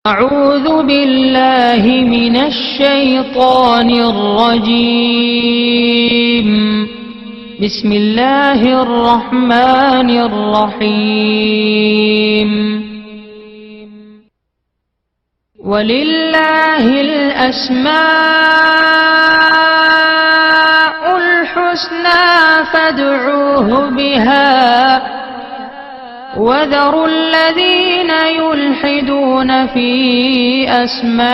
أعوذ بالله من الشيطان الرجيم. بسم الله الرحمن الرحيم. ولله الأسماء الحسنى فادعوه بها وذروا الذين يلحدون في أسمائه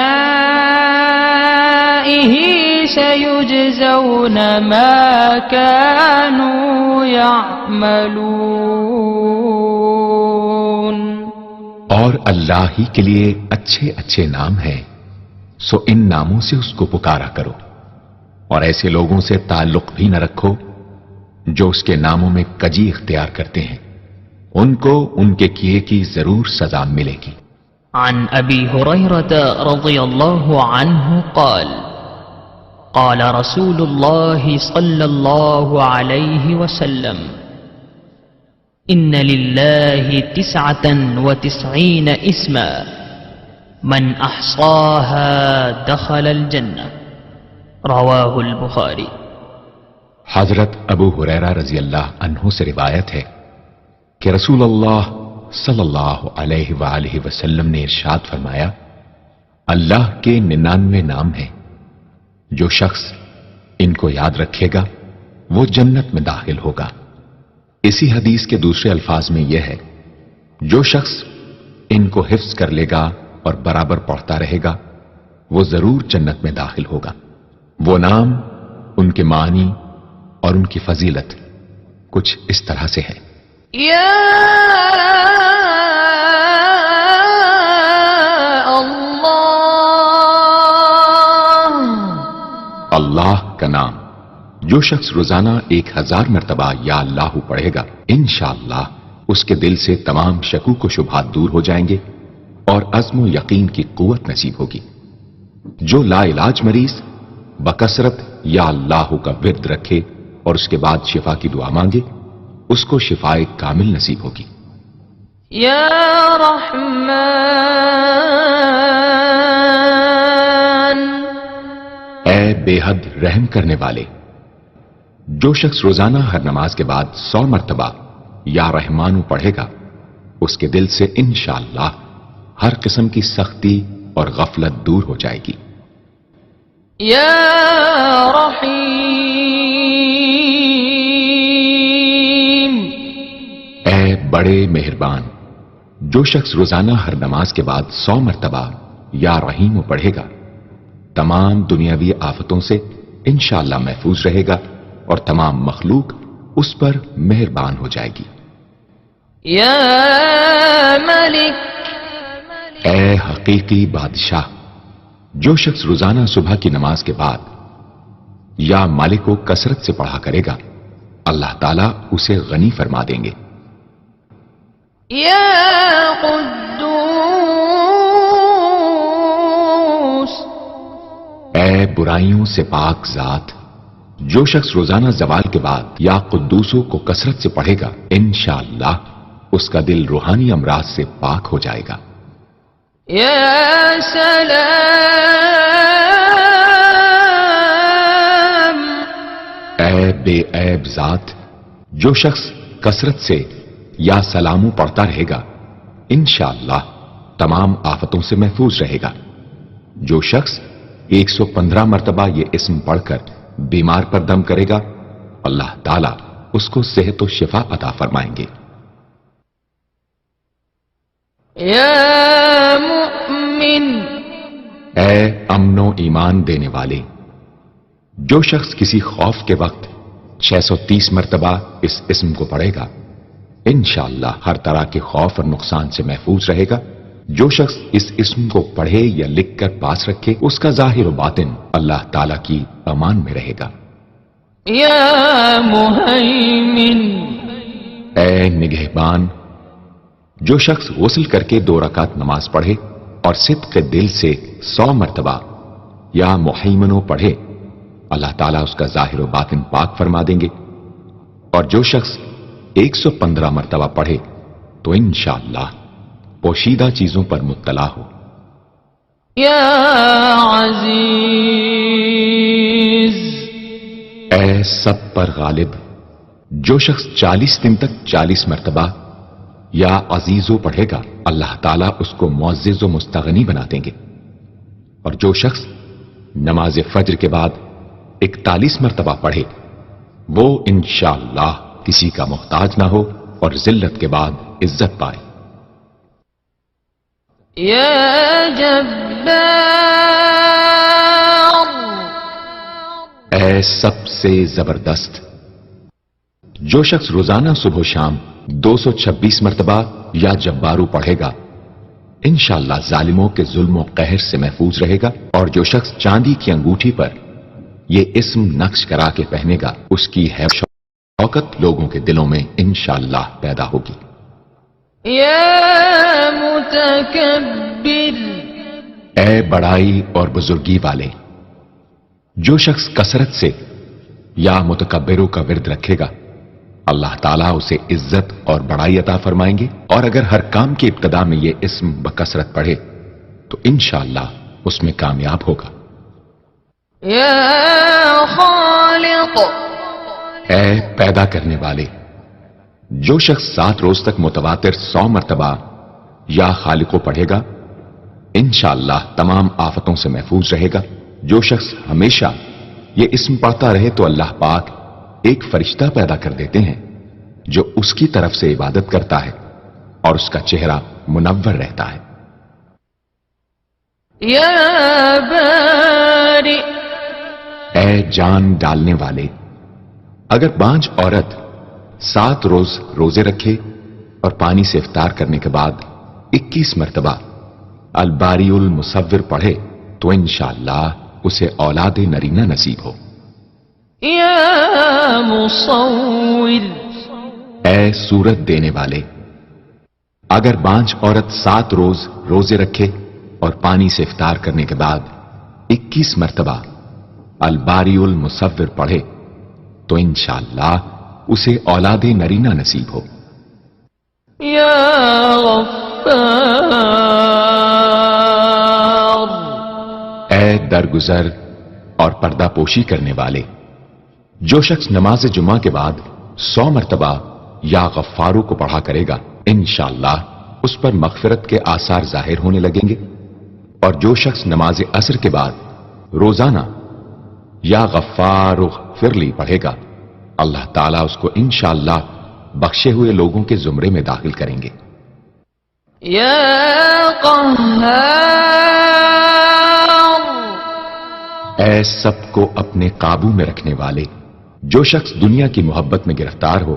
سيجزون ما كانوا يعملون. اور اللہ ہی کے لیے اچھے اچھے نام ہیں، سو ان ناموں سے اس کو پکارا کرو، اور ایسے لوگوں سے تعلق بھی نہ رکھو جو اس کے ناموں میں کجی اختیار کرتے ہیں، ان کو ان کے کیے کی ضرور سزا ملے گی. عن ابی ہریرہ رضی اللہ عنہ قال قال رسول اللہ صلی اللہ علیہ وسلم ان للہ 99 اسما من احصاها دخل الجنہ. رواہ البخاری. حضرت ابو ہریرہ رضی اللہ عنہ سے روایت ہے کہ رسول اللہ صلی اللہ علیہ وآلہ وسلم نے ارشاد فرمایا، اللہ کے 99 نام ہیں، جو شخص ان کو یاد رکھے گا وہ جنت میں داخل ہوگا. اسی حدیث کے دوسرے الفاظ میں یہ ہے، جو شخص ان کو حفظ کر لے گا اور برابر پڑھتا رہے گا وہ ضرور جنت میں داخل ہوگا. وہ نام، ان کے معنی اور ان کی فضیلت کچھ اس طرح سے ہے. یا اللہ، اللہ کا نام جو شخص روزانہ 1000 مرتبہ یا اللہ پڑھے گا، انشاءاللہ اس کے دل سے تمام شکوک و شبہات دور ہو جائیں گے اور عزم و یقین کی قوت نصیب ہوگی. جو لا علاج مریض بکثرت یا اللہ کا ورد رکھے اور اس کے بعد شفا کی دعا مانگے، اس کو شفائے کامل نصیب ہوگی. یا رحمان، اے بے حد رحم کرنے والے. جو شخص روزانہ ہر نماز کے بعد 100 مرتبہ یا رحمانو پڑھے گا، اس کے دل سے انشاءاللہ ہر قسم کی سختی اور غفلت دور ہو جائے گی. یا رحیم، اے بڑے مہربان. جو شخص روزانہ ہر نماز کے بعد 100 مرتبہ یا رحیم پڑھے گا، تمام دنیاوی آفتوں سے انشاءاللہ محفوظ رہے گا اور تمام مخلوق اس پر مہربان ہو جائے گی. یا ملک، اے حقیقی بادشاہ. جو شخص روزانہ صبح کی نماز کے بعد یا مالک کو کثرت سے پڑھا کرے گا، اللہ تعالیٰ اسے غنی فرما دیں گے. یا قدوس، اے برائیوں سے پاک ذات. جو شخص روزانہ زوال کے بعد یا قدوسوں کو کثرت سے پڑھے گا، انشاءاللہ اس کا دل روحانی امراض سے پاک ہو جائے گا. یا سلام، اے بے عیب ذات. جو شخص کثرت سے یا سلامو پڑھتا رہے گا، انشاءاللہ تمام آفتوں سے محفوظ رہے گا. جو شخص 115 مرتبہ یہ اسم پڑھ کر بیمار پر دم کرے گا، اللہ تعالیٰ اس کو صحت و شفا عطا فرمائیں گے. یا مؤمن، اے امن و ایمان دینے والے. جو شخص کسی خوف کے وقت 630 مرتبہ اس اسم کو پڑھے گا، انشاءاللہ ہر طرح کے خوف اور نقصان سے محفوظ رہے گا. جو شخص اس اسم کو پڑھے یا لکھ کر پاس رکھے، اس کا ظاہر و باطن اللہ تعالیٰ کی امان میں رہے گا. یا مہیمن، اے نگہبان. جو شخص غسل کر کے 2 رکعت نماز پڑھے اور صدق دل سے 100 مرتبہ یا محیمنو پڑھے، اللہ تعالیٰ اس کا ظاہر و باطن پاک فرما دیں گے. اور جو شخص 115 مرتبہ پڑھے تو انشاءاللہ پوشیدہ چیزوں پر مطلع ہو. يا عزيز اے سب پر غالب، جو شخص 40 دن تک 40 مرتبہ یا عزیزو پڑھے گا اللہ تعالیٰ اس کو معزز و مستغنی بنا دیں گے، اور جو شخص نماز فجر کے بعد 41 مرتبہ پڑھے وہ انشاءاللہ کسی کا محتاج نہ ہو اور ذلت کے بعد عزت پائے۔ يا جبار اے سب سے زبردست، جو شخص روزانہ صبح و شام 226 مرتبہ یا جبارو پڑھے گا انشاءاللہ ظالموں کے ظلم و قہر سے محفوظ رہے گا، اور جو شخص چاندی کی انگوٹھی پر یہ اسم نقش کرا کے پہنے گا اس کی حیب شوکت لوگوں کے دلوں میں انشاءاللہ پیدا ہوگی۔ يا متكبر اے بڑائی اور بزرگی والے، جو شخص کثرت سے یا متکبروں کا ورد رکھے گا اللہ تعالیٰ اسے عزت اور بڑائی عطا فرمائیں گے، اور اگر ہر کام کی ابتدا میں یہ اسم بکثرت پڑھے تو انشاءاللہ اس میں کامیاب ہوگا۔ يا خالق اے پیدا کرنے والے، جو شخص 7 روز تک متواتر 100 مرتبہ یا خالقو پڑھے گا انشاءاللہ تمام آفتوں سے محفوظ رہے گا۔ جو شخص ہمیشہ یہ اسم پڑھتا رہے تو اللہ پاک ایک فرشتہ پیدا کر دیتے ہیں جو اس کی طرف سے عبادت کرتا ہے اور اس کا چہرہ منور رہتا ہے۔ يا بارئ اے جان ڈالنے والے، اگر بانجھ عورت 7 روز روزے رکھے اور پانی سے افطار کرنے کے بعد 21 مرتبہ الباری المصور پڑھے تو انشاءاللہ اسے اولاد نرینہ نصیب ہو۔ يا مصور اے صورت دینے والے، اگر بانجھ عورت 7 روز روزے رکھے اور پانی سے افطار کرنے کے بعد 21 مرتبہ الباری المصور پڑھے تو انشاءاللہ اسے اولاد نرینہ نصیب ہو۔ يا غفار اے درگزر اور پردہ پوشی کرنے والے، جو شخص نماز جمعہ کے بعد 100 مرتبہ یا غفارو کو پڑھا کرے گا انشاءاللہ اس پر مغفرت کے آثار ظاہر ہونے لگیں گے، اور جو شخص نماز عصر کے بعد روزانہ یا غفار اغفر لی پڑھے گا اللہ تعالیٰ اس کو انشاءاللہ بخشے ہوئے لوگوں کے زمرے میں داخل کریں گے۔ يا قهار اے سب کو اپنے قابو میں رکھنے والے، جو شخص دنیا کی محبت میں گرفتار ہو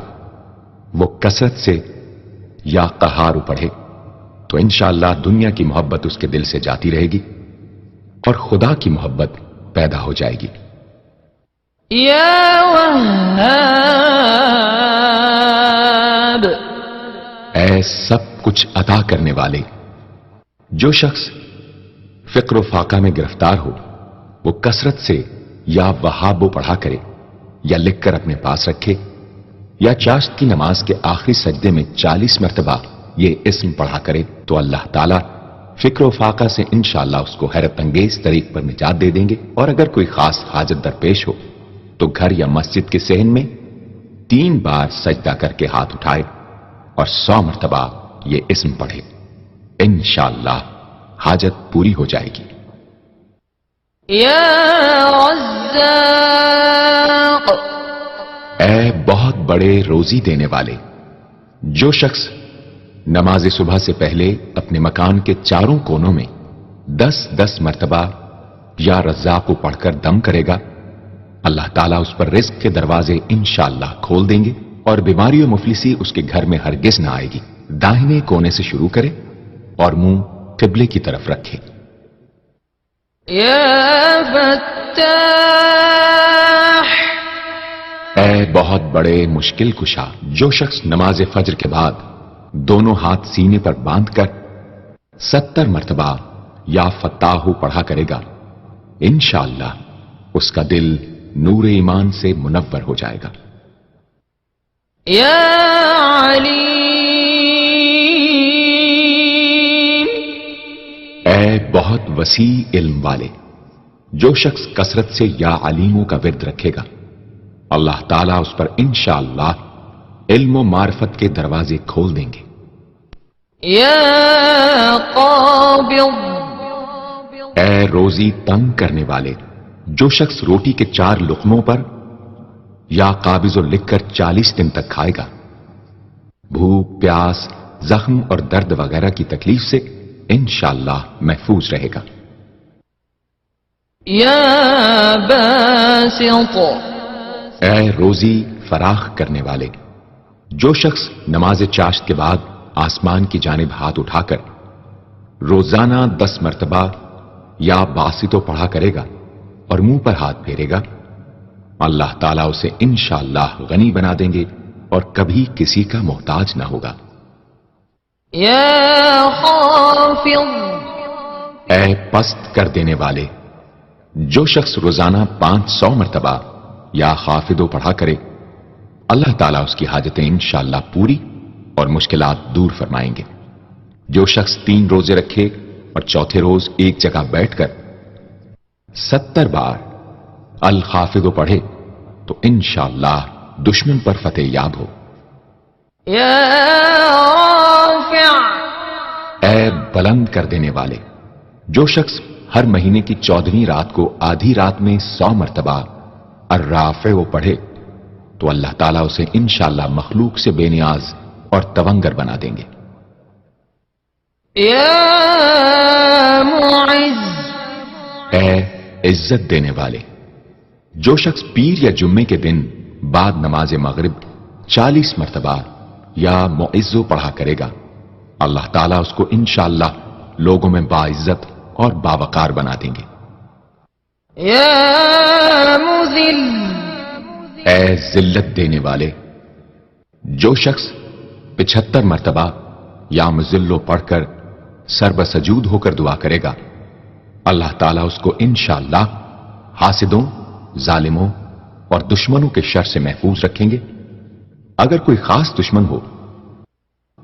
وہ کثرت سے یا قہار پڑھے تو انشاءاللہ دنیا کی محبت اس کے دل سے جاتی رہے گی اور خدا کی محبت پیدا ہو جائے گی۔ يا وهاب اے سب کچھ عطا کرنے والے، جو شخص فقر و فاقہ میں گرفتار ہو وہ کثرت سے یا وہاب پڑھا کرے یا لکھ کر اپنے پاس رکھے یا چاشت کی نماز کے آخری سجدے میں 40 مرتبہ یہ اسم پڑھا کرے تو اللہ تعالیٰ فکر و فاقہ سے انشاءاللہ اس کو حیرت انگیز طریق پر نجات دے دیں گے، اور اگر کوئی خاص حاجت درپیش ہو تو گھر یا مسجد کے صحن میں 3 بار سجدہ کر کے ہاتھ اٹھائے اور 100 مرتبہ یہ اسم پڑھے، انشاءاللہ حاجت پوری ہو جائے گی۔ يا رزاق اے بہت بڑے روزی دینے والے، جو شخص نماز صبح سے پہلے اپنے مکان کے چاروں کونوں میں 10-10 مرتبہ یا رزاق کو پڑھ کر دم کرے گا اللہ تعالیٰ اس پر رزق کے دروازے انشاءاللہ کھول دیں گے اور بیماری و مفلسی اس کے گھر میں ہرگز نہ آئے گی۔ داہنے کونے سے شروع کرے اور منہ قبلے کی طرف رکھے۔ يا فتاح اے بہت بڑے مشکل کشا، جو شخص نماز فجر کے بعد دونوں ہاتھ سینے پر باندھ کر 70 مرتبہ یا فتاحو پڑھا کرے گا انشاءاللہ اس کا دل نور ایمان سے منور ہو جائے گا۔ يا عليم اے بہت وسیع علم والے، جو شخص کثرت سے یا علیموں کا ورد رکھے گا، اللہ تعالیٰ اس پر انشاءاللہ علم و معرفت کے دروازے کھول دیں گے۔ يا قابض اے روزی تنگ کرنے والے، جو شخص روٹی کے 4 لقموں پر یا قابض لکھ کر 40 دن تک کھائے گا، بھوک، پیاس، زخم اور درد وغیرہ کی تکلیف سے انشاءاللہ محفوظ رہے گا۔ يا باسط اے روزی فراخ کرنے والے، جو شخص نماز چاشت کے بعد آسمان کی جانب ہاتھ اٹھا کر روزانہ 10 مرتبہ یا باسطو پڑھا کرے گا اور منہ پر ہاتھ پھیرے گا، اللہ تعالیٰ اسے انشاءاللہ غنی بنا دیں گے اور کبھی کسی کا محتاج نہ ہوگا۔ يا خافض اے پست کر دینے والے، جو شخص روزانہ 500 مرتبہ یا خافضو پڑھا کرے، اللہ تعالیٰ اس کی حاجتیں انشاءاللہ پوری اور مشکلات دور فرمائیں گے۔ جو شخص 3 روزے رکھے اور چوتھے روز ایک جگہ بیٹھ کر 70 بار الخافضو پڑھے تو انشاءاللہ دشمن پر فتح یاب ہو۔ يا رافع اے بلند کر دینے والے، جو شخص ہر مہینے کی 14ویں رات کو آدھی رات میں 100 مرتبہ الرافع پڑھے تو اللہ تعالیٰ اسے انشاءاللہ مخلوق سے بے نیاز اور تونگر بنا دیں گے۔ يا معز اے عزت دینے والے، جو شخص پیر یا جمعے کے دن بعد نماز مغرب 40 مرتبہ یا معزو پڑھا کرے گا، اللہ تعالیٰ اس کو انشاءاللہ لوگوں میں باعزت اور باوقار بنا دیں گے۔ يا مذل اے ذلت دینے والے، جو شخص 75 مرتبہ یا مذلو پڑھ کر سر بسجود ہو کر دعا کرے گا، اللہ تعالیٰ اس کو انشاءاللہ حاسدوں، ظالموں اور دشمنوں کے شر سے محفوظ رکھیں گے۔ اگر کوئی خاص دشمن ہو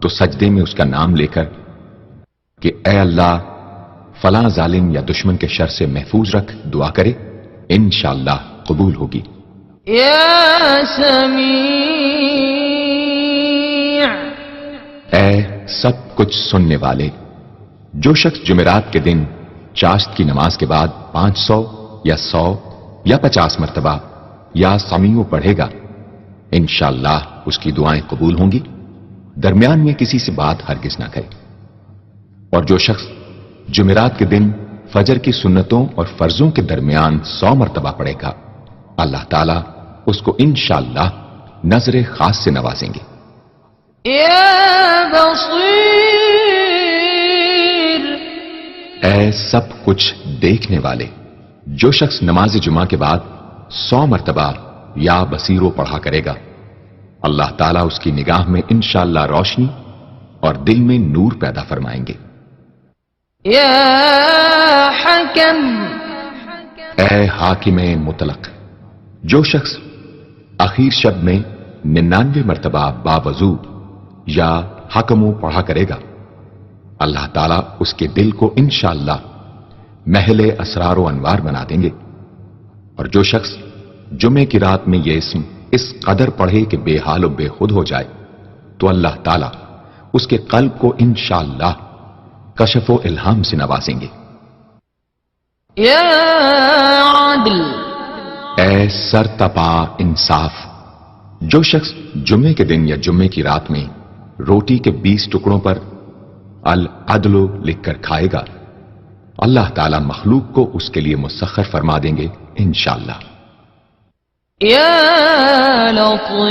تو سجدے میں اس کا نام لے کر کہ اے اللہ فلاں ظالم یا دشمن کے شر سے محفوظ رکھ دعا کرے، انشاءاللہ قبول ہوگی۔ يا سميع اے سب کچھ سننے والے، جو شخص جمعرات کے دن چاشت کی نماز کے بعد 500 یا 100 یا 50 مرتبہ یا سمیع پڑھے گا، انشاءاللہ اس کی دعائیں قبول ہوں گی، درمیان میں کسی سے بات ہرگز نہ کرے۔ اور جو شخص جمعرات کے دن فجر کی سنتوں اور فرضوں کے درمیان 100 مرتبہ پڑھے گا، اللہ تعالیٰ اس کو انشاءاللہ نظر خاص سے نوازیں گے۔ يا بصير اے سب کچھ دیکھنے والے، جو شخص نماز جمعہ کے بعد 100 مرتبہ یا بصیرو پڑھا کرے گا، اللہ تعالیٰ اس کی نگاہ میں انشاءاللہ روشنی اور دل میں نور پیدا فرمائیں گے۔ يا حكم اے حاکم مطلق، جو شخص آخر شب میں 99 مرتبہ باوضو یا حکمو پڑھا کرے گا، اللہ تعالیٰ اس کے دل کو انشاءاللہ محل اسرار و انوار بنا دیں گے۔ اور جو شخص جمعے کی رات میں یہ اسم اس قدر پڑھے کہ بے حال و بے خود ہو جائے تو اللہ تعالیٰ اس کے قلب کو انشاءاللہ کشف و الہام سے نوازیں گے۔ يا عدل اے سر تپا انصاف، جو شخص جمعے کے دن یا جمعے کی رات میں روٹی کے 20 ٹکڑوں پر العدل لکھ کر کھائے گا، اللہ تعالیٰ مخلوق کو اس کے لیے مسخر فرما دیں گے انشاءاللہ۔ يا لطيف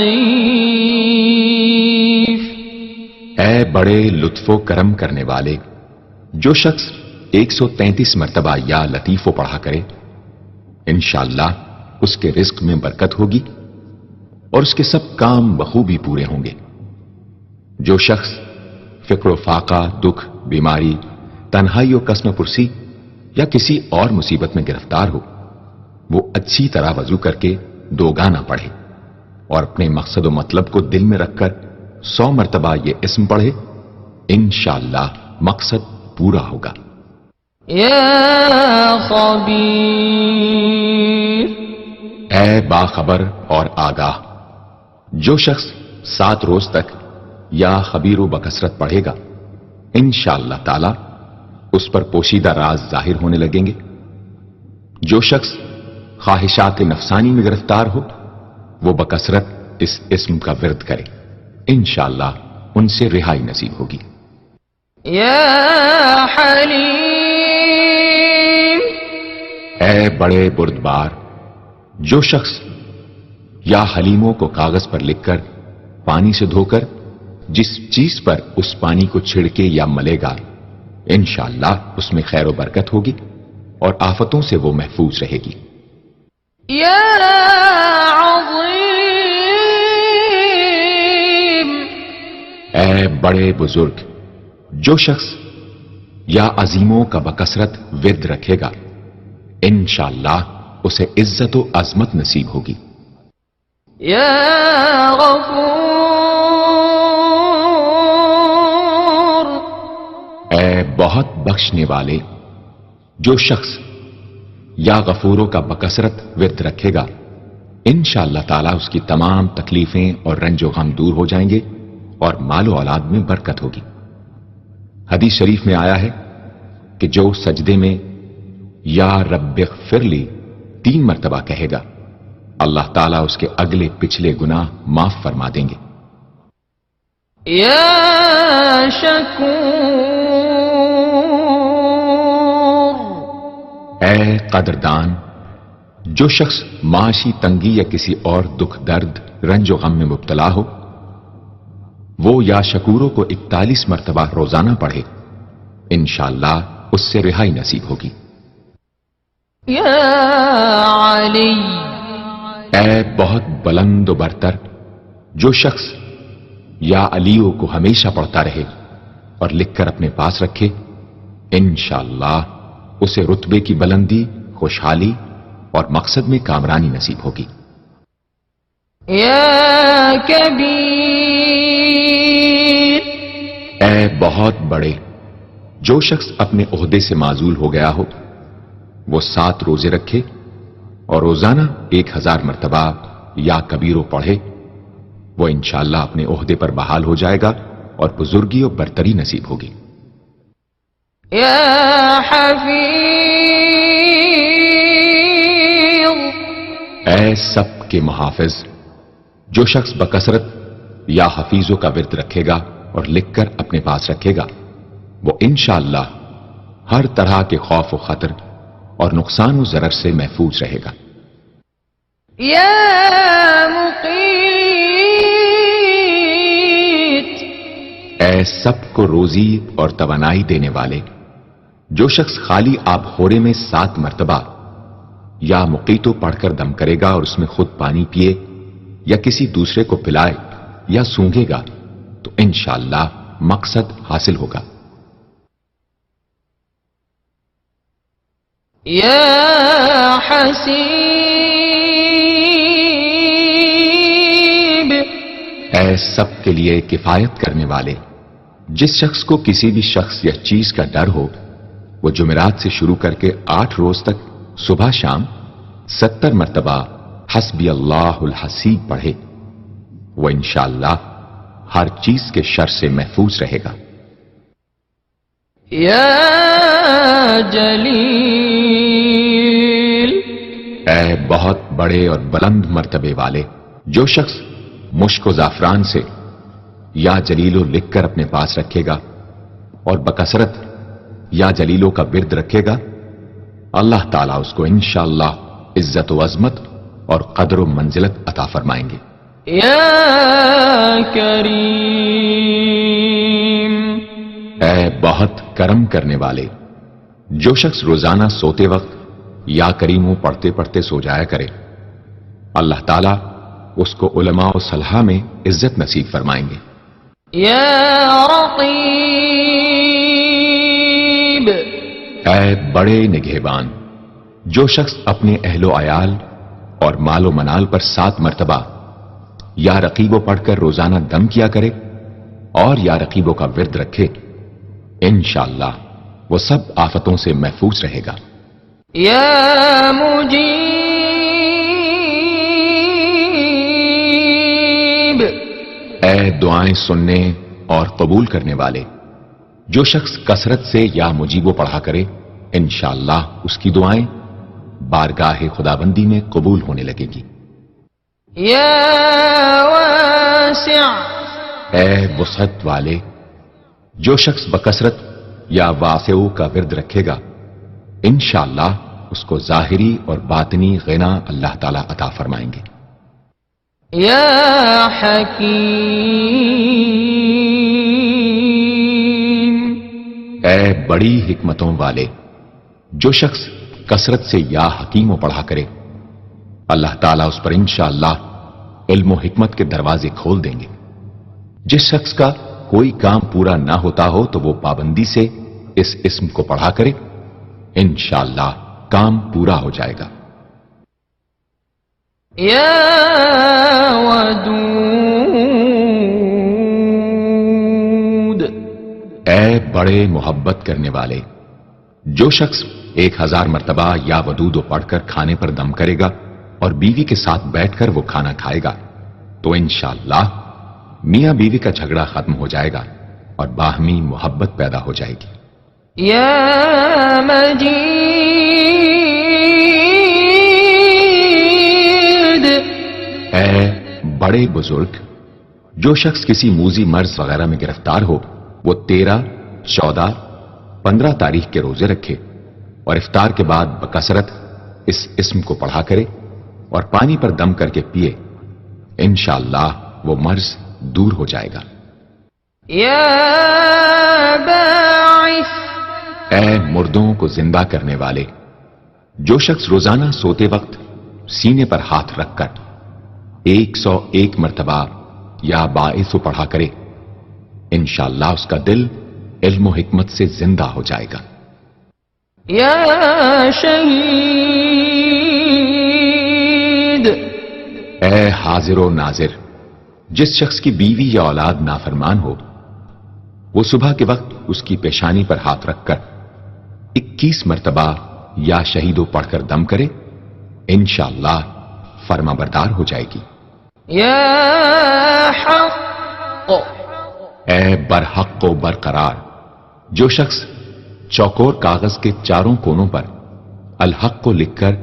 اے بڑے لطف و کرم کرنے والے، جو شخص 133 مرتبہ یا لطیفو پڑھا کرے، انشاءاللہ اس کے رزق میں برکت ہوگی اور اس کے سب کام بخوبی پورے ہوں گے۔ جو شخص فقر و فاقہ، دکھ، بیماری، تنہائی و قسم پرسی یا کسی اور مصیبت میں گرفتار ہو، وہ اچھی طرح وضو کر کے 2 گانا پڑھے اور اپنے مقصد و مطلب کو دل میں رکھ کر 100 مرتبہ یہ اسم پڑھے، انشاءاللہ مقصد پورا ہوگا۔ يا خبير. اے باخبر اور آگاہ. جو شخص 7 روز تک یا خبیر و بکثرت پڑھے گا انشاءاللہ تعالی اس پر پوشیدہ راز ظاہر ہونے لگیں گے. جو شخص خواہشات نفسانی میں گرفتار ہو وہ بکثرت اس اسم کا ورد کرے انشاءاللہ ان سے رہائی نصیب ہوگی. يا حليم. اے بڑے بردبار. جو شخص یا حلیموں کو کاغذ پر لکھ کر پانی سے دھو کر جس چیز پر اس پانی کو چھڑکے یا ملے گا انشاءاللہ اس میں خیر و برکت ہوگی اور آفتوں سے وہ محفوظ رہے گی. يا عظيم. اے بڑے بزرگ. جو شخص یا عظیموں کا بکثرت ورد رکھے گا انشاءاللہ اسے عزت و عظمت نصیب ہوگی. يا غفور. اے بہت بخشنے والے. جو شخص یا غفوروں کا بکثرت ورد رکھے گا انشاءاللہ تعالی اس کی تمام تکلیفیں اور رنج و غم دور ہو جائیں گے اور مال و اولاد میں برکت ہوگی. حدیث شریف میں آیا ہے کہ جو سجدے میں یا رب اغفر لی 3 مرتبہ کہے گا اللہ تعالیٰ اس کے اگلے پچھلے گناہ معاف فرما دیں گے. يا شکور. اے قدردان. جو شخص معاشی تنگی یا کسی اور دکھ درد رنج و غم میں مبتلا ہو وہ یا شکوروں کو 41 مرتبہ روزانہ پڑھے انشاءاللہ اس سے رہائی نصیب ہوگی. يا علی. اے بہت بلند و برتر. جو شخص یا علیوں کو ہمیشہ پڑھتا رہے اور لکھ کر اپنے پاس رکھے انشاءاللہ اسے رتبے کی بلندی خوشحالی اور مقصد میں کامرانی نصیب ہوگی. يا کبیر. اے بہت بڑے. جو شخص اپنے عہدے سے معزول ہو گیا ہو وہ 7 روزے رکھے اور روزانہ 1000 مرتبہ یا کبیرو پڑھے وہ انشاءاللہ اپنے عہدے پر بحال ہو جائے گا اور بزرگی اور برتری نصیب ہوگی. يا حفیظ. اے سب کے محافظ. جو شخص بکثرت یا حفیظوں کا ورد رکھے گا اور لکھ کر اپنے پاس رکھے گا وہ انشاءاللہ ہر طرح کے خوف و خطر اور نقصان و ضرر سے محفوظ رہے گا. يا مقیت. اے سب کو روزی اور توانائی دینے والے. جو شخص خالی آب خورے میں 7 مرتبہ یا مقیتو پڑھ کر دم کرے گا اور اس میں خود پانی پیے یا کسی دوسرے کو پلائے یا سونگے گا تو انشاءاللہ مقصد حاصل ہوگا. يا حسیب. اے سب کے لیے کفایت کرنے والے. جس شخص کو کسی بھی شخص یا چیز کا ڈر ہو وہ جمعرات سے شروع کر کے 8 روز تک صبح شام 70 مرتبہ حسبی اللہ الحسیب پڑھے وہ انشاءاللہ ہر چیز کے شر سے محفوظ رہے گا. يا جلیل. اے بہت بڑے اور بلند مرتبے والے. جو شخص مشک و زعفران سے یا جلیلو لکھ کر اپنے پاس رکھے گا اور بکثرت یا جلیلوں کا ورد رکھے گا اللہ تعالیٰ اس کو انشاءاللہ عزت و عظمت اور قدر و منزلت عطا فرمائیں گے. يا کریم. اے بہت کرم کرنے والے. جو شخص روزانہ سوتے وقت یا کریموں پڑھتے پڑھتے سو جایا کرے اللہ تعالیٰ اس کو علماء و صلحاء میں عزت نصیب فرمائیں گے. يا رقیب. اے بڑے نگہبان. جو شخص اپنے اہل و عیال اور مال و منال پر 7 مرتبہ یا رقیبو پڑھ کر روزانہ دم کیا کرے اور یا رقیبوں کا ورد رکھے انشاءاللہ وہ سب آفتوں سے محفوظ رہے گا۔ يا مجيب اے دعائیں سننے اور قبول کرنے والے، جو شخص کثرت سے یا مجیبو پڑھا کرے انشاءاللہ اس کی دعائیں بارگاہ خداوندی میں قبول ہونے لگے گی۔ يا واسع اے وسعت والے، جو شخص بکثرت یا واسعو کا ورد رکھے گا انشاءاللہ اس کو ظاہری اور باطنی غنا اللہ تعالیٰ عطا فرمائیں گے۔ يا حكيم اے بڑی حکمتوں والے، جو شخص کثرت سے یا حکیم و پڑھا کرے اللہ تعالیٰ اس پر انشاءاللہ علم و حکمت کے دروازے کھول دیں گے۔ جس شخص کا کوئی کام پورا نہ ہوتا ہو تو وہ پابندی سے اس اسم کو پڑھا کرے انشاءاللہ کام پورا ہو جائے گا۔ يا ودود اے بڑے محبت کرنے والے، جو شخص 1000 مرتبہ یا ودود پڑھ کر کھانے پر دم کرے گا اور بیوی کے ساتھ بیٹھ کر وہ کھانا کھائے گا تو انشاءاللہ میاں بیوی کا جھگڑا ختم ہو جائے گا اور باہمی محبت پیدا ہو جائے گی۔ يا مجيد اے بڑے بزرگ، جو شخص کسی موذی مرض وغیرہ میں گرفتار ہو وہ 13، 14، 15 تاریخ کے روزے رکھے اور افطار کے بعد بکثرت اس اسم کو پڑھا کرے اور پانی پر دم کر کے پیے انشاءاللہ وہ مرض دور ہو جائے گا۔ يا باعث اے مردوں کو زندہ کرنے والے، جو شخص روزانہ سوتے وقت سینے پر ہاتھ رکھ کر 101 مرتبہ یا باعث پڑھا کرے انشاءاللہ اس کا دل علم و حکمت سے زندہ ہو جائے گا۔ يا شهيد اے حاضر و ناظر، جس شخص کی بیوی یا اولاد نافرمان ہو وہ صبح کے وقت اس کی پیشانی پر ہاتھ رکھ کر 21 مرتبہ یا شہیدو پڑھ کر دم کرے انشاءاللہ فرما بردار ہو جائے گی۔ يا حق اے برحق و برقرار، جو شخص چوکور کاغذ کے چاروں کونوں پر الحق کو لکھ کر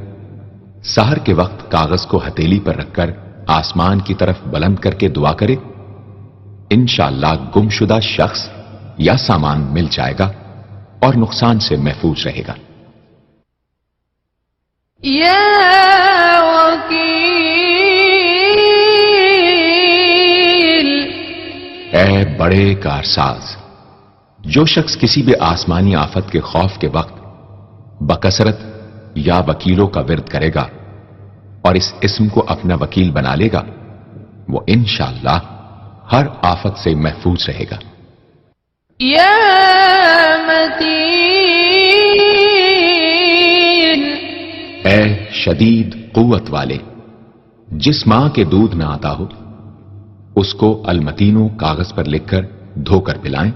سحر کے وقت کاغذ کو ہتھیلی پر رکھ کر آسمان کی طرف بلند کر کے دعا کرے انشاءاللہ گمشدہ شخص یا سامان مل جائے گا اور نقصان سے محفوظ رہے گا۔ يا وكيل اے بڑے کارساز، جو شخص کسی بھی آسمانی آفت کے خوف کے وقت بکثرت یا وکیلوں کا ورد کرے گا اور اس اسم کو اپنا وکیل بنا لے گا وہ انشاءاللہ ہر آفت سے محفوظ رہے گا۔ يا متين اے شدید قوت والے، جس ماں کے دودھ نہ آتا ہو اس کو المتینو کاغذ پر لکھ کر دھو کر پلائیں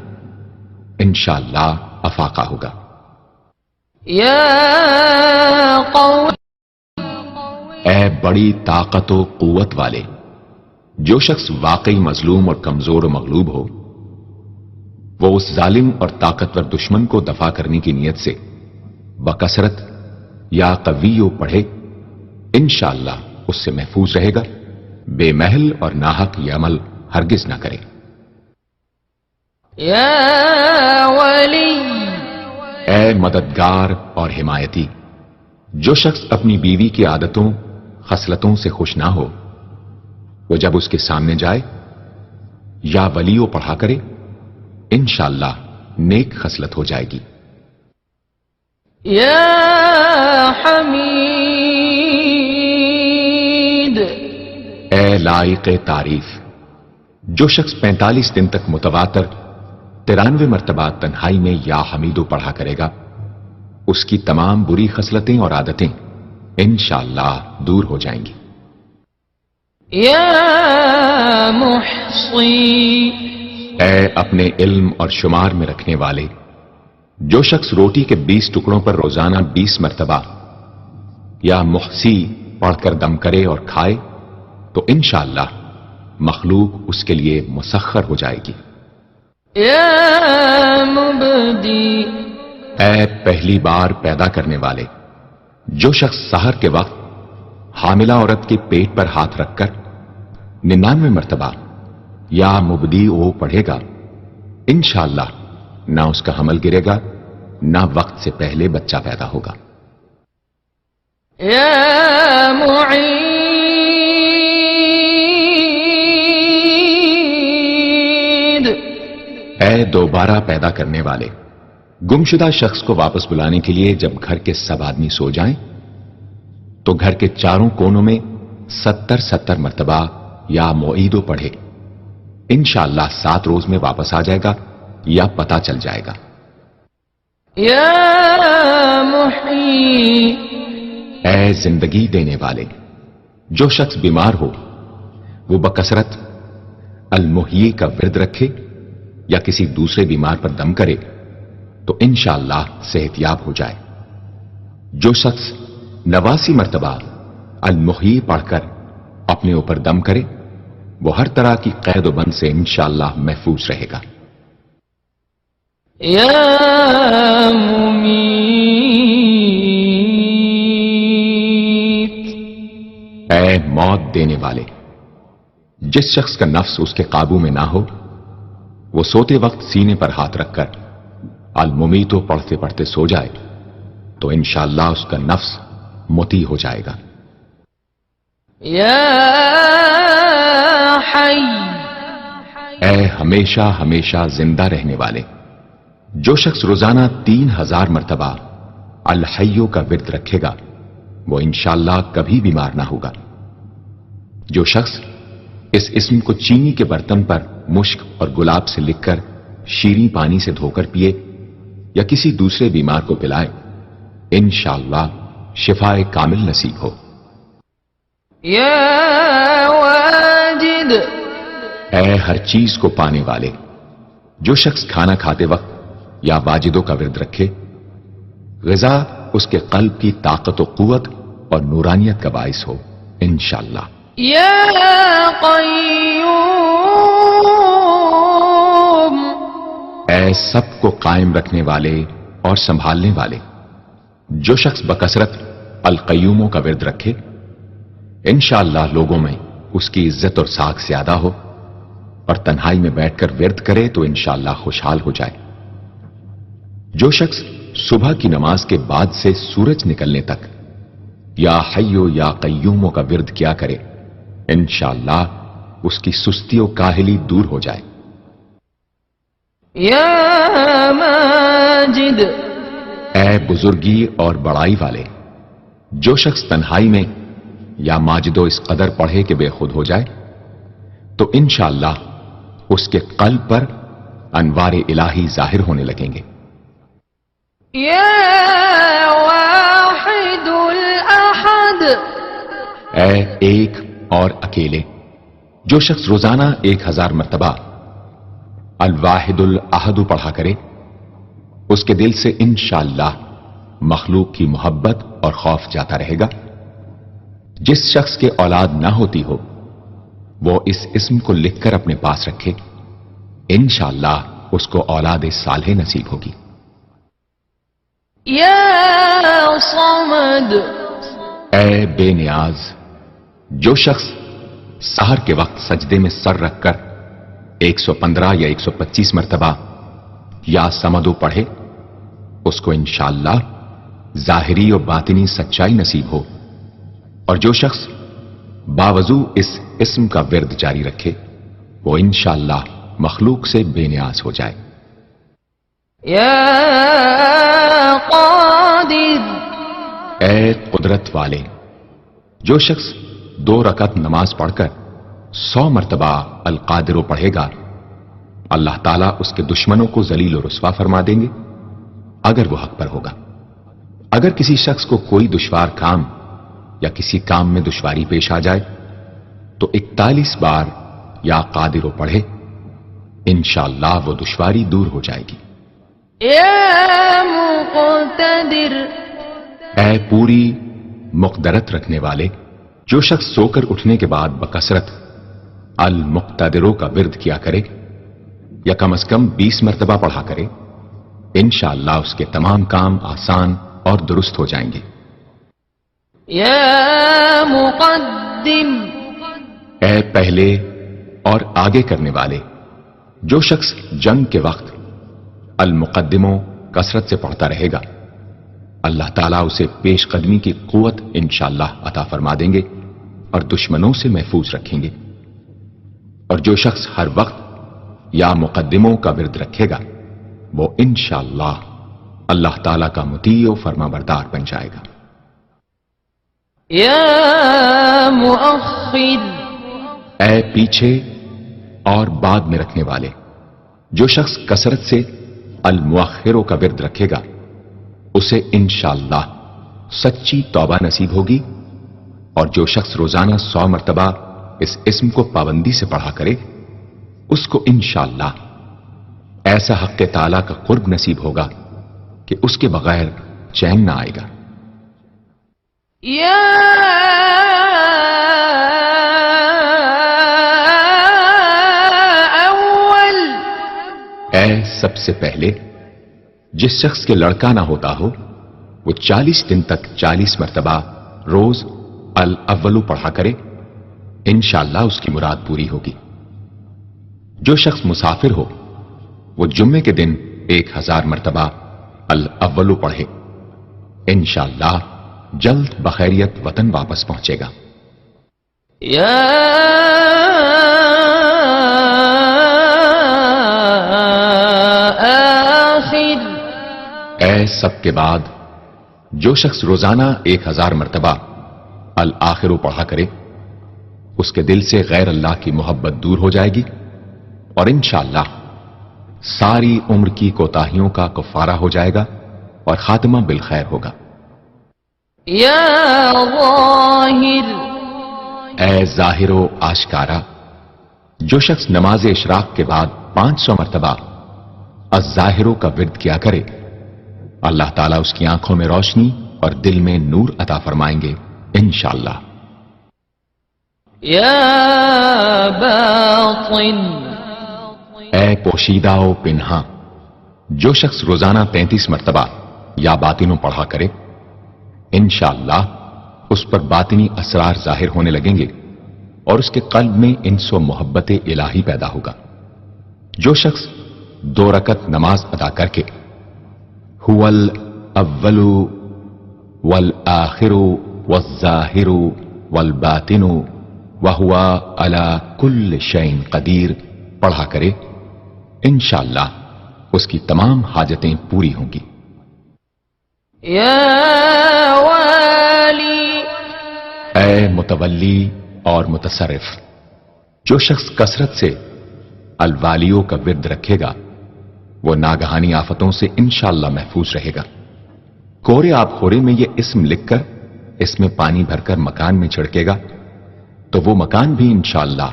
انشاءاللہ افاقہ ہوگا۔ يا قوي اے بڑی طاقت و قوت والے، جو شخص واقعی مظلوم اور کمزور و مغلوب ہو وہ اس ظالم اور طاقتور دشمن کو دفاع کرنے کی نیت سے بکثرت یا قویو پڑھے انشاءاللہ اس سے محفوظ رہے گا، بے محل اور ناحق یہ عمل ہرگز نہ کرے۔ يا ولي اے مددگار اور حمایتی، جو شخص اپنی بیوی کی عادتوں خصلتوں سے خوش نہ ہو وہ جب اس کے سامنے جائے یا ولیو پڑھا کرے انشاءاللہ نیک خصلت ہو جائے گی۔ يا حميد اے لائق تعریف، جو شخص 45 دن تک متواتر 93 مرتبہ تنہائی میں یا حمیدو پڑھا کرے گا اس کی تمام بری خصلتیں اور عادتیں انشاءاللہ دور ہو جائیں گی۔ يا محصي اے اپنے علم اور شمار میں رکھنے والے، جو شخص روٹی کے 20 ٹکڑوں پر روزانہ 20 مرتبہ یا محسی پڑھ کر دم کرے اور کھائے تو انشاءاللہ مخلوق اس کے لیے مسخر ہو جائے گی۔ یا مبدی، اے پہلی بار پیدا کرنے والے، جو شخص سحر کے وقت حاملہ عورت کے پیٹ پر ہاتھ رکھ کر 99 مرتبہ یا مبدی او پڑھے گا، انشاءاللہ نہ اس کا حمل گرے گا نہ وقت سے پہلے بچہ پیدا ہوگا۔ یا معید، اے دوبارہ پیدا کرنے والے، گمشدہ شخص کو واپس بلانے کے لیے جب گھر کے سب آدمی سو جائیں تو گھر کے چاروں کونوں میں 70 مرتبہ یا معیدو پڑھے، انشاءاللہ 7 روز میں واپس آ جائے گا یا پتہ چل جائے گا۔ یا محی، اے زندگی دینے والے، جو شخص بیمار ہو وہ بکثرت المحیی کا ورد رکھے یا کسی دوسرے بیمار پر دم کرے تو انشاءاللہ صحت یاب ہو جائے۔ جو شخص 89 مرتبہ المحیی پڑھ کر اپنے اوپر دم کرے وہ ہر طرح کی قید و بند سے انشاءاللہ محفوظ رہے گا۔ یا ممیت، اے موت دینے والے، جس شخص کا نفس اس کے قابو میں نہ ہو وہ سوتے وقت سینے پر ہاتھ رکھ کر الممیتو پڑھتے پڑھتے سو جائے تو انشاءاللہ اس کا نفس مطیع ہو جائے گا۔ یا حی، اے ہمیشہ ہمیشہ زندہ رہنے والے، جو شخص روزانہ 3000 مرتبہ الحیو کا ورد رکھے گا وہ انشاءاللہ کبھی بیمار نہ ہوگا۔ جو شخص اس اسم کو چینی کے برتن پر مشک اور گلاب سے لکھ کر شیریں پانی سے دھو کر پیے یا کسی دوسرے بیمار کو پلائے انشاءاللہ شفاء کامل نصیب ہو۔ یا واجد، اے ہر چیز کو پانے والے، جو شخص کھانا کھاتے وقت یا واجدوں کا ورد رکھے غذا اس کے قلب کی طاقت و قوت اور نورانیت کا باعث ہو انشاءاللہ۔ یا قیوم، اے سب کو قائم رکھنے والے اور سنبھالنے والے، جو شخص بکثرت القیوموں کا ورد رکھے انشاءاللہ لوگوں میں اس کی عزت اور ساکھ زیادہ ہو اور تنہائی میں بیٹھ کر ورد کرے تو انشاءاللہ خوشحال ہو جائے۔ جو شخص صبح کی نماز کے بعد سے سورج نکلنے تک یا حیو یا قیوموں کا ورد کیا کرے انشاءاللہ اس کی سستی و کاہلی دور ہو جائے۔ یا ماجد، اے بزرگی اور بڑائی والے، جو شخص تنہائی میں یا ماجدو اس قدر پڑھے کہ بے خود ہو جائے تو انشاءاللہ اس کے قلب پر انوار الہی ظاہر ہونے لگیں گے۔ یا واحد الاحد، اے ایک اور اکیلے، جو شخص روزانہ 1000 مرتبہ الواحد الاحد پڑھا کرے اس کے دل سے انشاءاللہ مخلوق کی محبت اور خوف جاتا رہے گا۔ جس شخص کے اولاد نہ ہوتی ہو وہ اس اسم کو لکھ کر اپنے پاس رکھے انشاءاللہ اس کو اولاد صالح نصیب ہوگی۔ یا صمد، اے بے نیاز، جو شخص سحر کے وقت سجدے میں سر رکھ کر 115 یا 125 مرتبہ یا سمدو پڑھے اس کو انشاءاللہ ظاہری و باطنی سچائی نصیب ہو، اور جو شخص باوضو اس اسم کا ورد جاری رکھے وہ انشاءاللہ مخلوق سے بے نیاز ہو جائے۔ یا قادر، اے قدرت والے، جو شخص 2 رکعت نماز پڑھ کر 100 مرتبہ القادر پڑھے گا اللہ تعالیٰ اس کے دشمنوں کو ذلیل و رسوا فرما دیں گے اگر وہ حق پر ہوگا۔ اگر کسی شخص کو کوئی دشوار کام یا کسی کام میں دشواری پیش آ جائے تو 41 بار یا قادر پڑھے انشاءاللہ وہ دشواری دور ہو جائے گی۔ يا مقتدر اے پوری مقدرت رکھنے والے، جو شخص سو کر اٹھنے کے بعد بکثرت المقتدروں کا ورد کیا کرے یا کم از کم 20 مرتبہ پڑھا کرے، انشاءاللہ اس کے تمام کام آسان اور درست ہو جائیں گے۔ يا مقدم اے پہلے اور آگے کرنے والے، جو شخص جنگ کے وقت المقدموں کثرت سے پڑھتا رہے گا، اللہ تعالیٰ اسے پیش قدمی کی قوت انشاءاللہ عطا فرما دیں گے اور دشمنوں سے محفوظ رکھیں گے۔ اور جو شخص ہر وقت یا مقدموں کا ورد رکھے گا، وہ انشاءاللہ اللہ تعالیٰ کا مطیع و فرما بردار بن جائے گا۔ يا مؤخر اے پیچھے اور بعد میں رکھنے والے، جو شخص کثرت سے المؤخروں کا ورد رکھے گا، اسے انشاءاللہ سچی توبہ نصیب ہوگی، اور جو شخص روزانہ 100 مرتبہ اس اسم کو پابندی سے پڑھا کرے، اس کو انشاءاللہ ایسا حق تعالیٰ کا قرب نصیب ہوگا کہ اس کے بغیر چین نہ آئے گا۔ يا أول اے سب سے پہلے، جس شخص کے لڑکا نہ ہوتا ہو، وہ 40 دن تک 40 مرتبہ روز الاولو پڑھا کرے، انشاءاللہ اس کی مراد پوری ہوگی۔ جو شخص مسافر ہو، وہ جمعے کے دن 1000 مرتبہ الاولو پڑھے، انشاءاللہ جلد بخیریت وطن واپس پہنچے گا۔ يا آخر اے سب کے بعد، جو شخص روزانہ 1000 مرتبہ الآخرو پڑھا کرے، اس کے دل سے غیر اللہ کی محبت دور ہو جائے گی، اور انشاءاللہ ساری عمر کی کوتاہیوں کا کفارہ ہو جائے گا اور خاتمہ بالخیر ہوگا۔ يا ظاہر اے ظاہر و آشکارا، جو شخص نماز اشراق کے بعد 500 مرتبہ الظاہروں کا ورد کیا کرے، اللہ تعالیٰ اس کی آنکھوں میں روشنی اور دل میں نور عطا فرمائیں گے انشاءاللہ۔ يا باطن اے پوشیدہ و پنہاں، جو شخص روزانہ 33 مرتبہ یا باطنوں پڑھا کرے، انشاءاللہ اس پر باطنی اسرار ظاہر ہونے لگیں گے اور اس کے قلب میں انس و محبت الہی پیدا ہوگا۔ جو شخص 2 رکعت نماز ادا کر کے هو الاول والآخر والظاہر والباطن وهو على كل شيء قدیر پڑھا کرے، انشاءاللہ اس کی تمام حاجتیں پوری ہوں گی۔ يا والی اے متولی اور متصرف، جو شخص کثرت سے الوالیوں کا ورد رکھے گا، وہ ناگہانی آفتوں سے انشاءاللہ محفوظ رہے گا۔ کورے آب خورے میں یہ اسم لکھ کر اس میں پانی بھر کر مکان میں چھڑکے گا تو وہ مکان بھی انشاءاللہ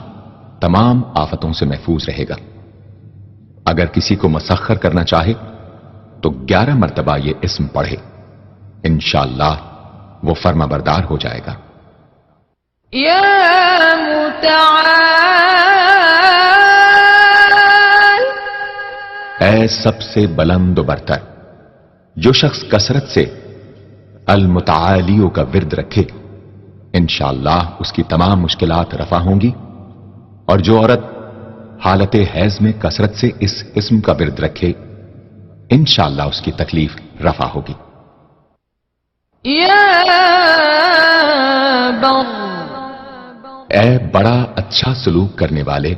تمام آفتوں سے محفوظ رہے گا۔ اگر کسی کو مسخر کرنا چاہے تو 11 مرتبہ یہ اسم پڑھے، انشاءاللہ وہ فرما بردار ہو جائے گا۔ يا متعال اے سب سے بلند و برتر، جو شخص کثرت سے المتعالیوں کا ورد رکھے، انشاءاللہ اس کی تمام مشکلات رفع ہوں گی، اور جو عورت حالت حیض میں کثرت سے اس اسم کا ورد رکھے، انشاءاللہ اس کی تکلیف رفع ہوگی۔ يا بر اے بڑا اچھا سلوک کرنے والے،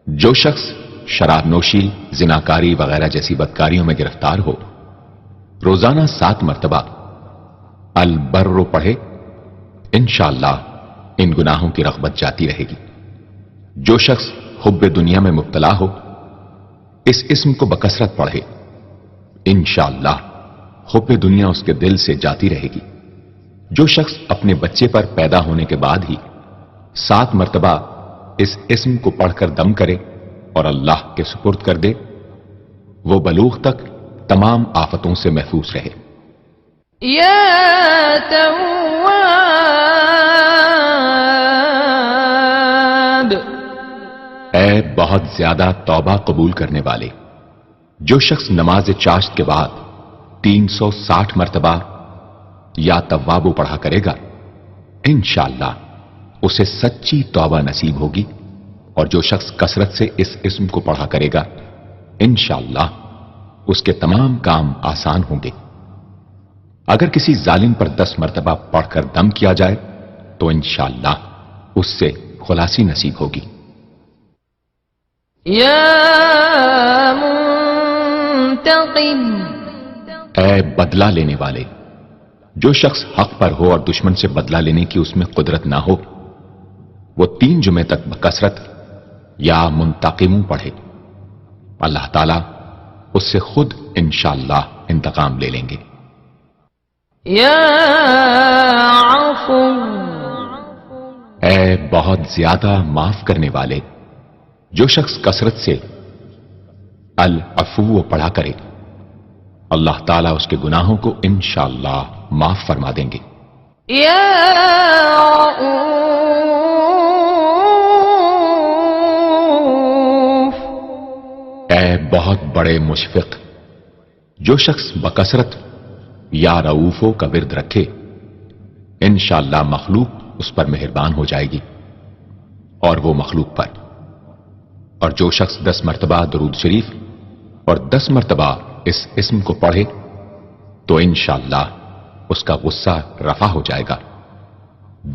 جو شخص شراب نوشی، زناکاری وغیرہ جیسی بدکاریوں میں گرفتار ہو، روزانہ 7 مرتبہ البر پڑھے، انشاءاللہ ان گناہوں کی رغبت جاتی رہے گی۔ جو شخص حب دنیا میں مبتلا ہو، اس اسم کو بکثرت پڑھے، انشاءاللہ حب دنیا اس کے دل سے جاتی رہے گی۔ جو شخص اپنے بچے پر پیدا ہونے کے بعد ہی 7 مرتبہ اس اسم کو پڑھ کر دم کرے اور اللہ کے سپرد کر دے، وہ بلوغ تک تمام آفتوں سے محفوظ رہے۔ یا تواب، اے بہت زیادہ توبہ قبول کرنے والے، جو شخص نماز چاشت کے بعد 360 مرتبہ یا توابو پڑھا کرے گا، انشاءاللہ اسے سچی توبہ نصیب ہوگی، اور جو شخص کثرت سے اس اسم کو پڑھا کرے گا انشاءاللہ اس کے تمام کام آسان ہوں گے۔ اگر کسی ظالم پر 10 مرتبہ پڑھ کر دم کیا جائے تو انشاءاللہ اس سے خلاصی نصیب ہوگی۔ یا منتقم، اے بدلہ لینے والے، جو شخص حق پر ہو اور دشمن سے بدلہ لینے کی اس میں قدرت نہ ہو، وہ 3 جمعے تک بکثرت یا منتقموں پڑھے، اللہ تعالیٰ اس سے خود انشاءاللہ انتقام لے لیں گے۔ یا عفو، اے بہت زیادہ معاف کرنے والے، جو شخص کثرت سے العفو پڑھا کرے اللہ تعالیٰ اس کے گناہوں کو انشاءاللہ معاف فرما دیں گے۔ یا رؤوف، اے بہت بڑے مشفق، جو شخص بکثرت یا رؤوفوں کا ورد رکھے انشاءاللہ مخلوق اس پر مہربان ہو جائے گی اور وہ مخلوق پر، اور جو شخص 10 مرتبہ درود شریف اور 10 مرتبہ اس اسم کو پڑھے تو انشاءاللہ اس کا غصہ رفع ہو جائے گا،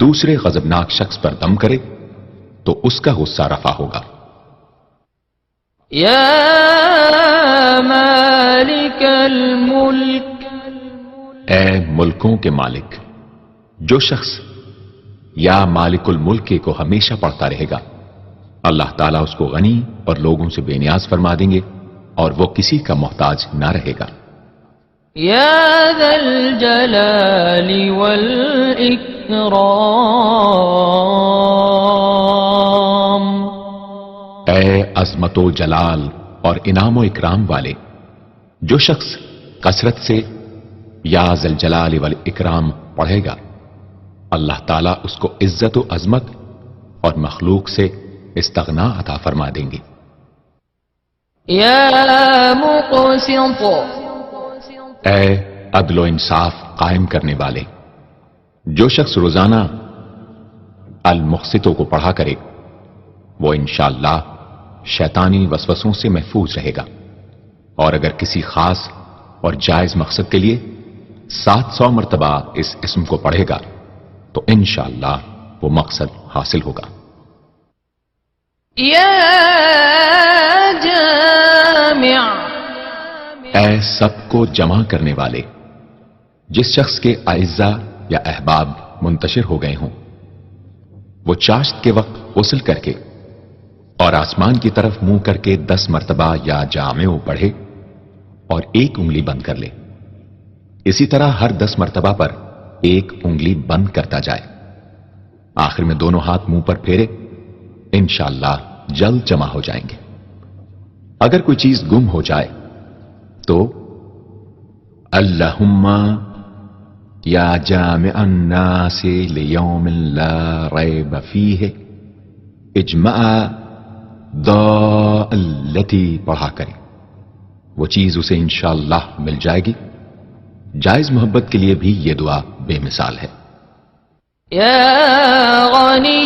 دوسرے غضبناک شخص پر دم کرے تو اس کا غصہ رفع ہوگا۔ یا مالک الملک، اے ملکوں کے مالک، جو شخص یا مالک الملک کو ہمیشہ پڑھتا رہے گا اللہ تعالیٰ اس کو غنی اور لوگوں سے بے نیاز فرما دیں گے اور وہ کسی کا محتاج نہ رہے گا۔ یا ذا الجلال والاکرام، اے عظمت و جلال اور انعام و اکرام والے، جو شخص کثرت سے یا ذا الجلال والاکرام پڑھے گا اللہ تعالیٰ اس کو عزت و عظمت اور مخلوق سے استغنا عطا فرما دیں گے۔ یا مقسط، اے عدل و انصاف قائم کرنے والے، جو شخص روزانہ المقسطوں کو پڑھا کرے وہ انشاءاللہ شیطانی وسوسوں سے محفوظ رہے گا، اور اگر کسی خاص اور جائز مقصد کے لیے 700 مرتبہ اس اسم کو پڑھے گا تو انشاءاللہ وہ مقصد حاصل ہوگا۔ یا جامع، اے سب کو جمع کرنے والے، جس شخص کے اعزا یا احباب منتشر ہو گئے ہوں وہ چاشت کے وقت غسل کر کے اور آسمان کی طرف منہ کر کے 10 مرتبہ یا جامع پڑھے اور 1 انگلی بند کر لے، اسی طرح ہر 10 مرتبہ پر 1 انگلی بند کرتا جائے، آخر میں دونوں ہاتھ منہ پر پھیرے، انشاءاللہ جلد جمع ہو جائیں گے۔ اگر کوئی چیز گم ہو جائے تو اللہم یا جامع الناس لیوم لا ریب فیہ اجمع التی پڑھا کرے، وہ چیز اسے انشاءاللہ مل جائے گی۔ جائز محبت کے لیے بھی یہ دعا بے مثال ہے۔ یا غنی،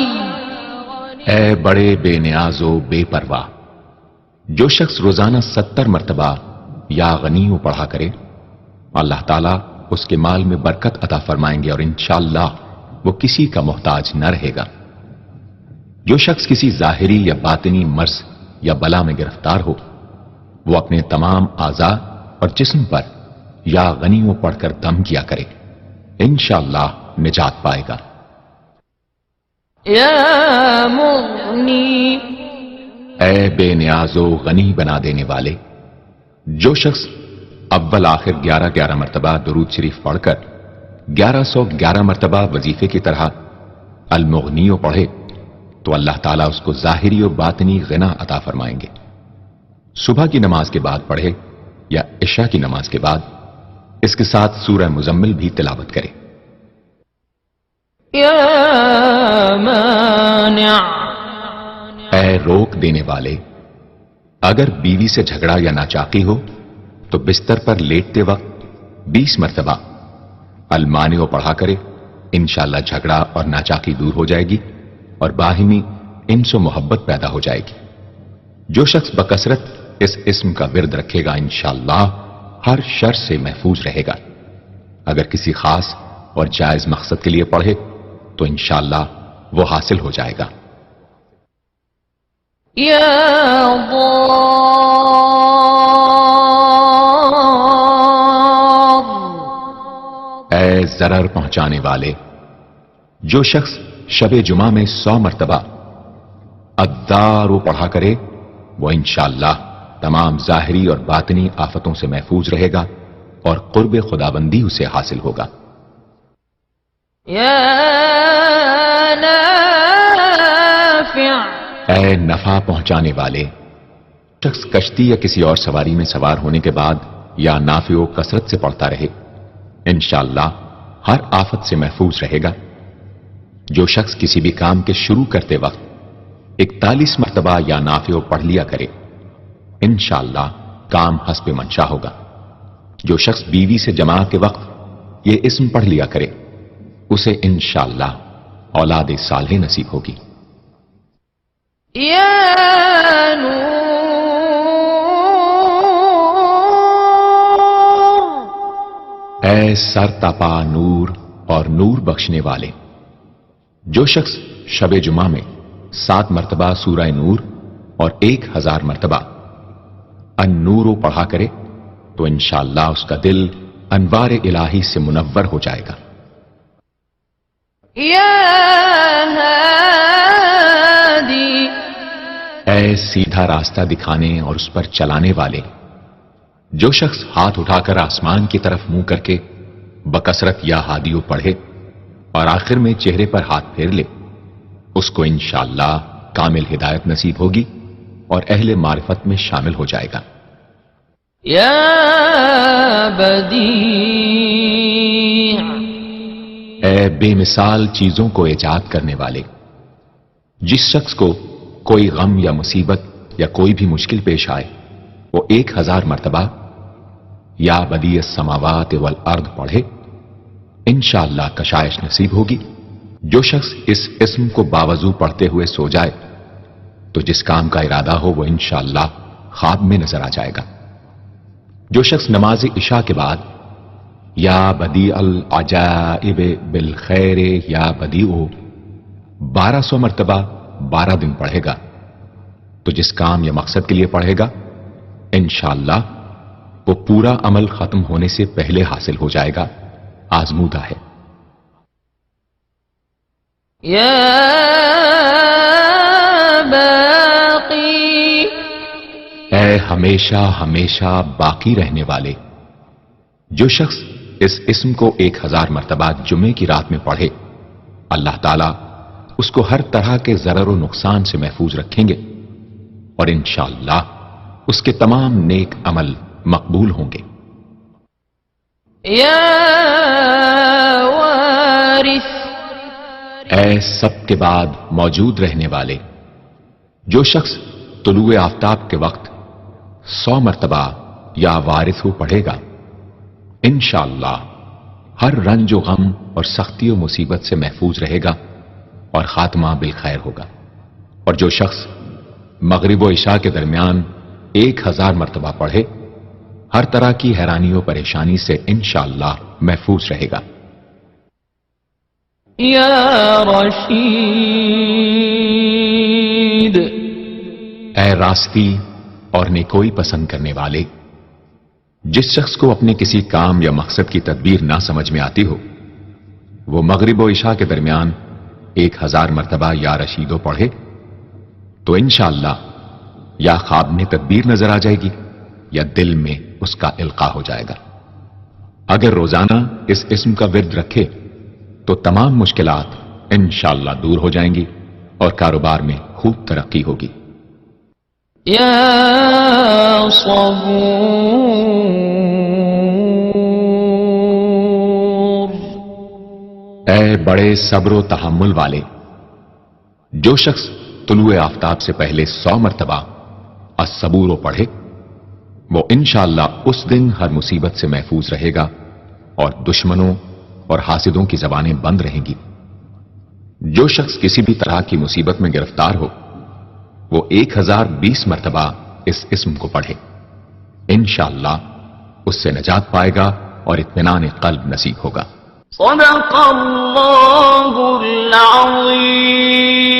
اے بڑے بے نیاز و بے پرواہ، جو شخص روزانہ 70 مرتبہ یا غنی پڑھا کرے اللہ تعالیٰ اس کے مال میں برکت عطا فرمائیں گے اور انشاءاللہ وہ کسی کا محتاج نہ رہے گا۔ جو شخص کسی ظاہری یا باطنی مرض یا بلا میں گرفتار ہو وہ اپنے تمام اعضاء اور جسم پر یا غنیوں پڑھ کر دم کیا کرے، انشاءاللہ نجات پائے گا۔ یا مغنی، اے بے نیاز و غنی بنا دینے والے، جو شخص اول آخر 11 مرتبہ درود شریف پڑھ کر 1111 مرتبہ وظیفے کی طرح المغنی پڑھے تو اللہ تعالیٰ اس کو ظاہری و باطنی غنا عطا فرمائیں گے۔ صبح کی نماز کے بعد پڑھے یا عشاء کی نماز کے بعد اس کے ساتھ سورہ مزمل بھی تلاوت کرے۔ یا مانع، اے روک دینے والے، اگر بیوی سے جھگڑا یا ناچاقی ہو تو بستر پر لیٹتے وقت 20 مرتبہ المانع پڑھا کرے، انشاءاللہ جھگڑا اور ناچاقی دور ہو جائے گی اور باہمی انس و محبت پیدا ہو جائے گی۔ جو شخص بکثرت اس اسم کا ورد رکھے گا انشاءاللہ ہر شر سے محفوظ رہے گا۔ اگر کسی خاص اور جائز مقصد کے لیے پڑھے تو انشاءاللہ وہ حاصل ہو جائے گا۔ یا ضار، اے ضرر پہنچانے والے، جو شخص شب جمعہ میں 100 مرتبہ الدار پڑھا کرے وہ انشاءاللہ تمام ظاہری اور باطنی آفتوں سے محفوظ رہے گا اور قرب خداوندی اسے حاصل ہوگا۔ یا نافع، اے نفع پہنچانے والے، شخص کشتی یا کسی اور سواری میں سوار ہونے کے بعد یا نافع و کثرت سے پڑھتا رہے انشاءاللہ ہر آفت سے محفوظ رہے گا۔ جو شخص کسی بھی کام کے شروع کرتے وقت 41 مرتبہ یا نافع پڑھ لیا کرے انشاءاللہ کام حسب منشا ہوگا۔ جو شخص بیوی سے جماع کے وقت یہ اسم پڑھ لیا کرے اسے انشاءاللہ اولاد صالح نصیب ہوگی۔ یا نور، اے سر تپا نور اور نور بخشنے والے، جو شخص شب جمعہ میں 7 مرتبہ سورہ نور اور 1000 مرتبہ النور پڑھا کرے تو انشاءاللہ اس کا دل انوار الہی سے منور ہو جائے گا۔ یا ہادی، اے سیدھا راستہ دکھانے اور اس پر چلانے والے، جو شخص ہاتھ اٹھا کر آسمان کی طرف منہ کر کے بکثرت یا ہادیو پڑھے اور آخر میں چہرے پر ہاتھ پھیر لے اس کو انشاءاللہ کامل ہدایت نصیب ہوگی اور اہل معرفت میں شامل ہو جائے گا۔ یا بدیع، اے بے مثال چیزوں کو ایجاد کرنے والے، جس شخص کو کوئی غم یا مصیبت یا کوئی بھی مشکل پیش آئے وہ 1000 مرتبہ یا بدیع السماوات والارض پڑھے انشاءاللہ کشائش نصیب ہوگی۔ جو شخص اس اسم کو باوضو پڑھتے ہوئے سو جائے تو جس کام کا ارادہ ہو وہ انشاءاللہ خواب میں نظر آ جائے گا۔ جو شخص نماز عشاء کے بعد یا بدیع العجائب بالخیر یا بدیع 1200 مرتبہ 12 دن پڑھے گا تو جس کام یا مقصد کے لیے پڑھے گا انشاءاللہ وہ پورا عمل ختم ہونے سے پہلے حاصل ہو جائے گا، آزمودہ ہے۔ یا باقی، اے ہمیشہ ہمیشہ باقی رہنے والے، جو شخص اس اسم کو 1000 مرتبہ جمعے کی رات میں پڑھے اللہ تعالیٰ اس کو ہر طرح کے ضرر و نقصان سے محفوظ رکھیں گے اور انشاءاللہ اس کے تمام نیک عمل مقبول ہوں گے۔ یا وارث، اے سب کے بعد موجود رہنے والے، جو شخص طلوع آفتاب کے وقت 100 مرتبہ یا وارث پڑھے گا انشاءاللہ ہر رنج و غم اور سختی و مصیبت سے محفوظ رہے گا اور خاتمہ بالخیر ہوگا۔ اور جو شخص مغرب و عشاء کے درمیان 1000 مرتبہ پڑھے ہر طرح کی حیرانی و پریشانی سے انشاءاللہ محفوظ رہے گا۔ یا رشید، اے راستی اور نیکوئی پسند کرنے والے، جس شخص کو اپنے کسی کام یا مقصد کی تدبیر نہ سمجھ میں آتی ہو وہ مغرب و عشاء کے درمیان 1000 مرتبہ یا رشیدو پڑھے تو انشاءاللہ یا خواب میں تدبیر نظر آ جائے گی یا دل میں اس کا القاء ہو جائے گا۔ اگر روزانہ اس اسم کا ورد رکھے تو تمام مشکلات انشاءاللہ دور ہو جائیں گی اور کاروبار میں خوب ترقی ہوگی۔ يا صبور اے بڑے صبر و تحمل والے، جو شخص طلوع آفتاب سے پہلے 100 مرتبہ الصبور پڑھے وہ انشاءاللہ اس دن ہر مصیبت سے محفوظ رہے گا اور دشمنوں اور حاسدوں کی زبانیں بند رہیں گی۔ جو شخص کسی بھی طرح کی مصیبت میں گرفتار ہو وہ 1020 مرتبہ اس اسم کو پڑھے، انشاءاللہ اس سے نجات پائے گا اور اطمینان قلب نصیب ہوگا۔ صدق اللہ العظیم۔